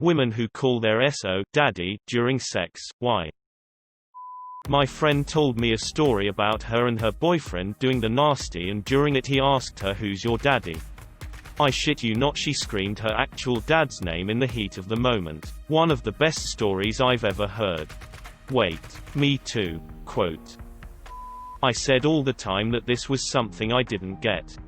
Women who call their SO daddy during sex. Why? My friend told me a story about her and her boyfriend doing the nasty, and during it he asked her, "Who's your daddy?" I shit you not, she screamed her actual dad's name in the heat of the moment. One of the best stories I've ever heard. Wait. Me too. Quote. I said all the time that this was something I didn't get.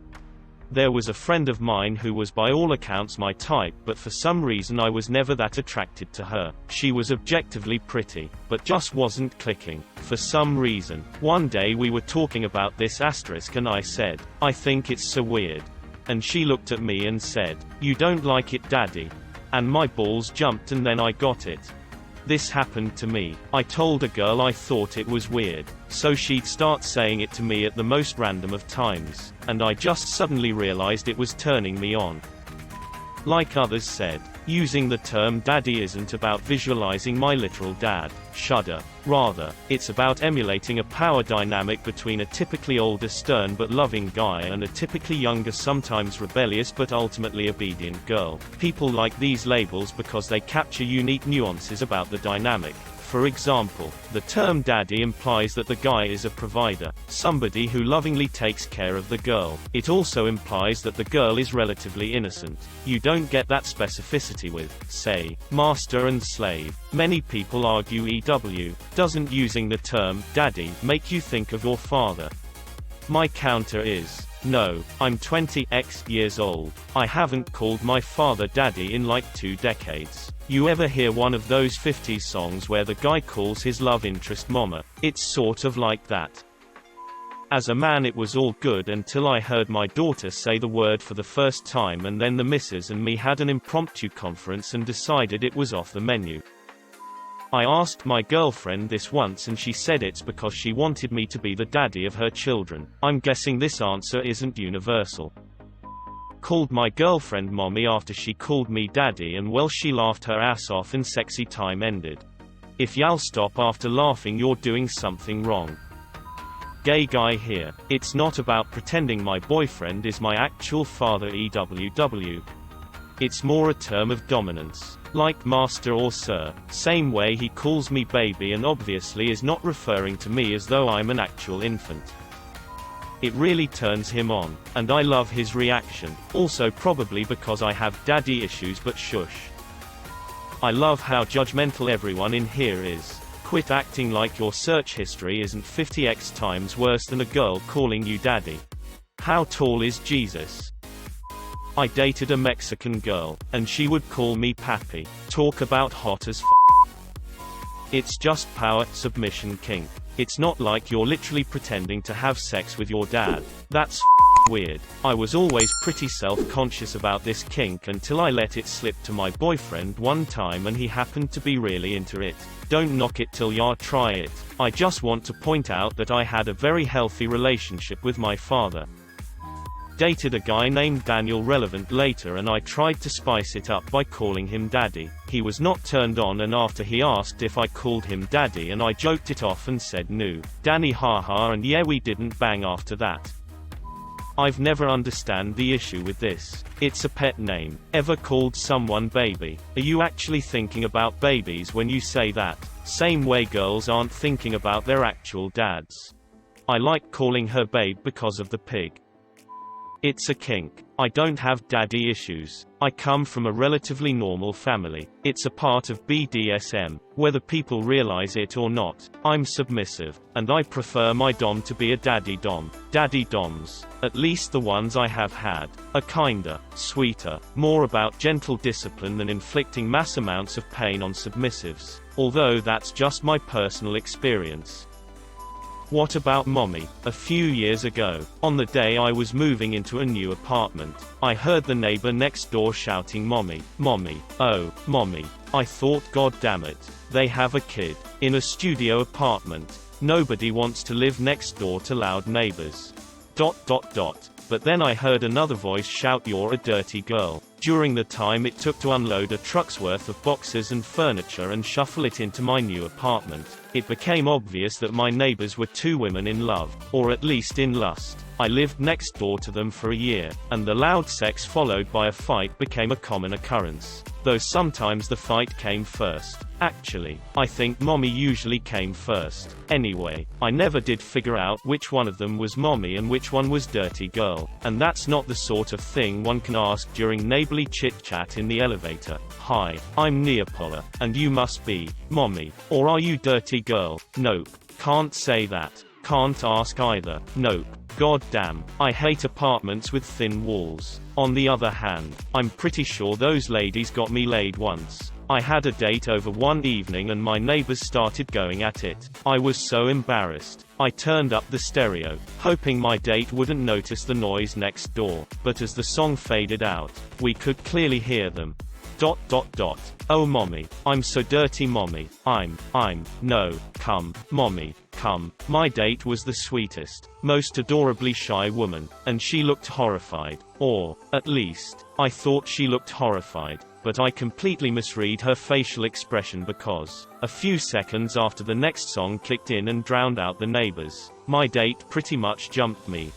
There was a friend of mine who was by all accounts my type, but for some reason I was never that attracted to her. She was objectively pretty, but just wasn't clicking, for some reason. One day we were talking about this asterisk and I said, "I think it's so weird." And she looked at me and said, "You don't like it, daddy?" And my balls jumped and then I got it. This happened to me. I told a girl I thought it was weird, so she'd start saying it to me at the most random of times, and I just suddenly realized it was turning me on. Like others said, using the term daddy isn't about visualizing my literal dad. Shudder. Rather, it's about emulating a power dynamic between a typically older, stern but loving guy and a typically younger, sometimes rebellious but ultimately obedient girl. People like these labels because they capture unique nuances about the dynamic. For example, the term daddy implies that the guy is a provider, somebody who lovingly takes care of the girl. It also implies that the girl is relatively innocent. You don't get that specificity with, say, master and slave. Many people argue doesn't using the term daddy make you think of your father? My counter is, no, I'm 20x years old. I haven't called my father daddy in like 2 decades. You ever hear one of those 50s songs where the guy calls his love interest mama? It's sort of like that. As a man it was all good until I heard my daughter say the word for the first time, and then the missus and me had an impromptu conference and decided it was off the menu. I asked my girlfriend this once and she said it's because she wanted me to be the daddy of her children. I'm guessing this answer isn't universal. Called my girlfriend mommy after she called me daddy, and well, she laughed her ass off and sexy time ended. If y'all stop after laughing, you're doing something wrong. Gay guy here. It's not about pretending my boyfriend is my actual father EWW. It's more a term of dominance. Like master or sir, same way he calls me baby and obviously is not referring to me as though I'm an actual infant. It really turns him on, and I love his reaction, also probably because I have daddy issues, but shush. I love how judgmental everyone in here is. Quit acting like your search history isn't 50x times worse than a girl calling you daddy. How tall is Jesus? I dated a Mexican girl, and she would call me papi. Talk about hot as f***. It's just power, submission kink. It's not like you're literally pretending to have sex with your dad. That's weird. I was always pretty self-conscious about this kink until I let it slip to my boyfriend one time and he happened to be really into it. Don't knock it till ya try it. I just want to point out that I had a very healthy relationship with my father. Dated a guy named Daniel relevant later and I tried to spice it up by calling him daddy. He was not turned on, and after he asked if I called him daddy and I joked it off and said no. Danny haha, and yeah, we didn't bang after that. I've never understand the issue with this. It's a pet name. Ever called someone baby? Are you actually thinking about babies when you say that? Same way girls aren't thinking about their actual dads. I like calling her babe because of the pig. It's a kink. I don't have daddy issues. I come from a relatively normal family. It's a part of BDSM. Whether people realize it or not, I'm submissive, and I prefer my dom to be a daddy dom. Daddy doms, at least the ones I have had, are kinder, sweeter, more about gentle discipline than inflicting mass amounts of pain on submissives, although that's just my personal experience. What about mommy? A few years ago, on the day I was moving into a new apartment, I heard the neighbor next door shouting mommy, mommy, oh, mommy. I thought, god damn it, they have a kid. In a studio apartment. Nobody wants to live next door to loud neighbors. ... But then I heard another voice shout, you're a dirty girl. During the time it took to unload a truck's worth of boxes and furniture and shuffle it into my new apartment, it became obvious that my neighbors were two women in love, or at least in lust. I lived next door to them for a year, and the loud sex followed by a fight became a common occurrence. though sometimes the fight came first. Actually, I think mommy usually came first. Anyway, I never did figure out which one of them was mommy and which one was dirty girl. And that's not the sort of thing one can ask during neighborly chit-chat in the elevator. Hi, I'm Neapola, and you must be mommy. Or are you dirty girl? Nope. Can't say that. Can't ask either. Nope. God damn. I hate apartments with thin walls. On the other hand, I'm pretty sure those ladies got me laid once. I had a date over one evening and my neighbors started going at it. I was so embarrassed. I turned up the stereo, hoping my date wouldn't notice the noise next door. But as the song faded out, we could clearly hear them. ... Oh mommy, I'm so dirty mommy, no, come, mommy, come. My date was the sweetest, most adorably shy woman, and she looked horrified. Or, at least, I thought she looked horrified, but I completely misread her facial expression because, a few seconds after the next song kicked in and drowned out the neighbors, my date pretty much jumped me.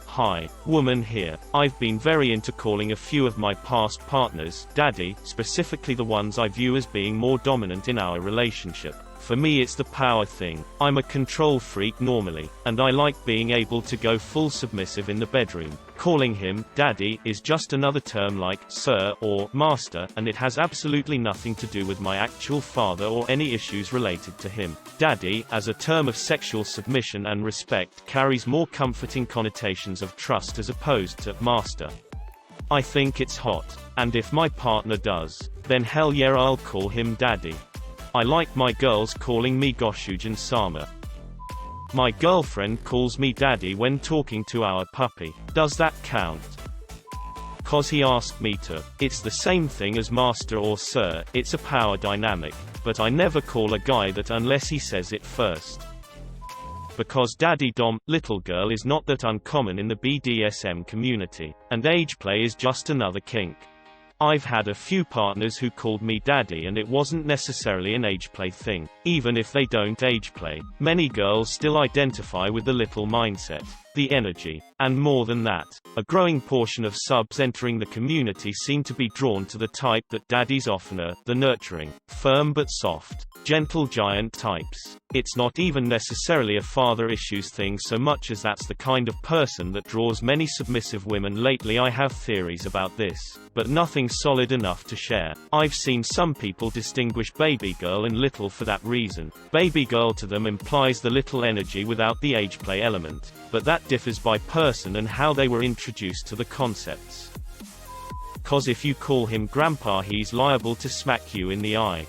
Hi, woman here. I've been very into calling a few of my past partners daddy, specifically the ones I view as being more dominant in our relationship. For me it's the power thing. I'm a control freak normally, and I like being able to go full submissive in the bedroom. Calling him daddy is just another term like sir or master, and it has absolutely nothing to do with my actual father or any issues related to him. Daddy, as a term of sexual submission and respect, carries more comforting connotations of trust as opposed to master. I think it's hot. And if my partner does, then hell yeah, I'll call him daddy. I like my girls calling me Goshujan Sama. My girlfriend calls me daddy when talking to our puppy. Does that count? Cause he asked me to. It's the same thing as master or sir, it's a power dynamic. But I never call a guy that unless he says it first. Because daddy dom, little girl is not that uncommon in the BDSM community, and age play is just another kink. I've had a few partners who called me daddy and it wasn't necessarily an age play thing. Even if they don't age play, many girls still identify with the little mindset, the energy. And more than that, a growing portion of subs entering the community seem to be drawn to the type that daddies often are, the nurturing, firm but soft, gentle giant types. It's not even necessarily a father issues thing so much as that's the kind of person that draws many submissive women. Lately I have theories about this, but nothing solid enough to share. I've seen some people distinguish baby girl and little for that reason. Baby girl to them implies the little energy without the age play element, but that differs by person and how they were introduced to the concepts. Cause if you call him grandpa he's liable to smack you in the eye.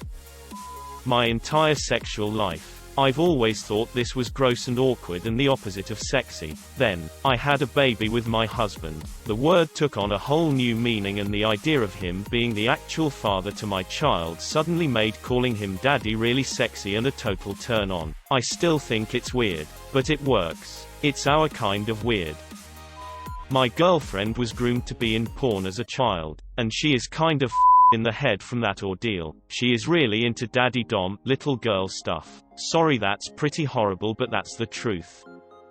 My entire sexual life, I've always thought this was gross and awkward and the opposite of sexy. Then, I had a baby with my husband. The word took on a whole new meaning and the idea of him being the actual father to my child suddenly made calling him daddy really sexy and a total turn on. I still think it's weird, but it works. It's our kind of weird. My girlfriend was groomed to be in porn as a child, and she is kind of in the head from that ordeal. She is really into daddy dom, little girl stuff. Sorry that's pretty horrible but that's the truth.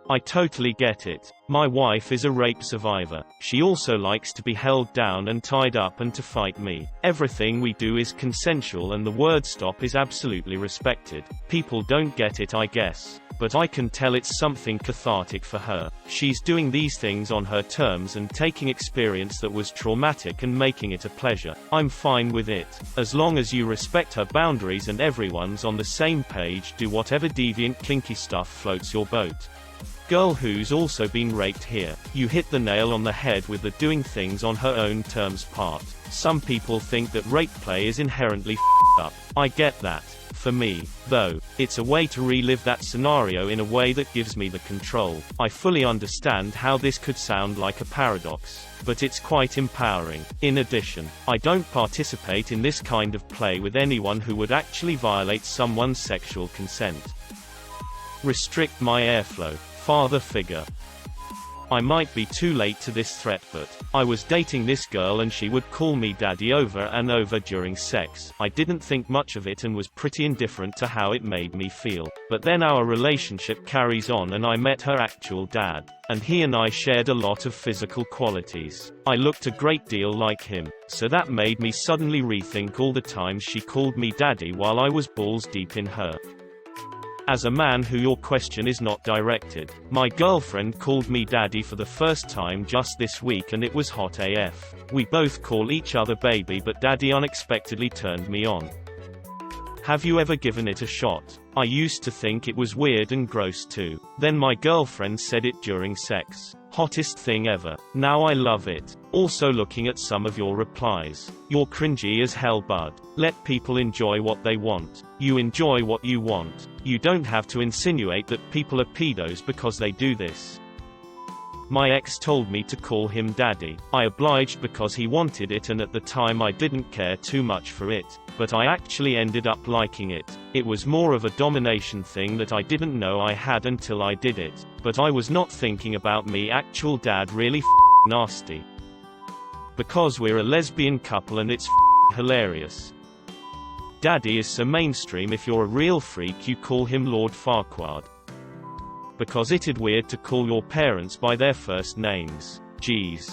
I totally get it. My wife is a rape survivor. She also likes to be held down and tied up and to fight me. Everything we do is consensual and the word stop is absolutely respected. People don't get it I guess, but I can tell it's something cathartic for her. She's doing these things on her terms and taking experience that was traumatic and making it a pleasure. I'm fine with it. As long as you respect her boundaries and everyone's on the same page, do whatever deviant kinky stuff floats your boat. Girl who's also been raped here. You hit the nail on the head with the doing things on her own terms part. Some people think that rape play is inherently f***ed up. I get that. For me, though, it's a way to relive that scenario in a way that gives me the control. I fully understand how this could sound like a paradox, but it's quite empowering. In addition, I don't participate in this kind of play with anyone who would actually violate someone's sexual consent. Restrict my airflow. Father figure. I might be too late to this threat, but I was dating this girl and she would call me daddy over and over during sex. I didn't think much of it and was pretty indifferent to how it made me feel. But then our relationship carries on and I met her actual dad. And he and I shared a lot of physical qualities. I looked a great deal like him. So that made me suddenly rethink all the times she called me daddy while I was balls deep in her. As a man who your question is not directed, my girlfriend called me daddy for the first time just this week and it was hot AF. We both call each other baby, but daddy unexpectedly turned me on. Have you ever given it a shot? I used to think it was weird and gross too. Then my girlfriend said it during sex. Hottest thing ever. Now I love it. Also looking at some of your replies. You're cringy as hell, bud. Let people enjoy what they want. You enjoy what you want. You don't have to insinuate that people are pedos because they do this. My ex told me to call him daddy. I obliged because he wanted it, and at the time I didn't care too much for it. But I actually ended up liking it. It was more of a domination thing that I didn't know I had until I did it. But I was not thinking about me actual dad, really nasty. Because we're a lesbian couple and it's hilarious. Daddy is so mainstream, if you're a real freak you call him Lord Farquaad. Because it'd weird to call your parents by their first names. Jeez.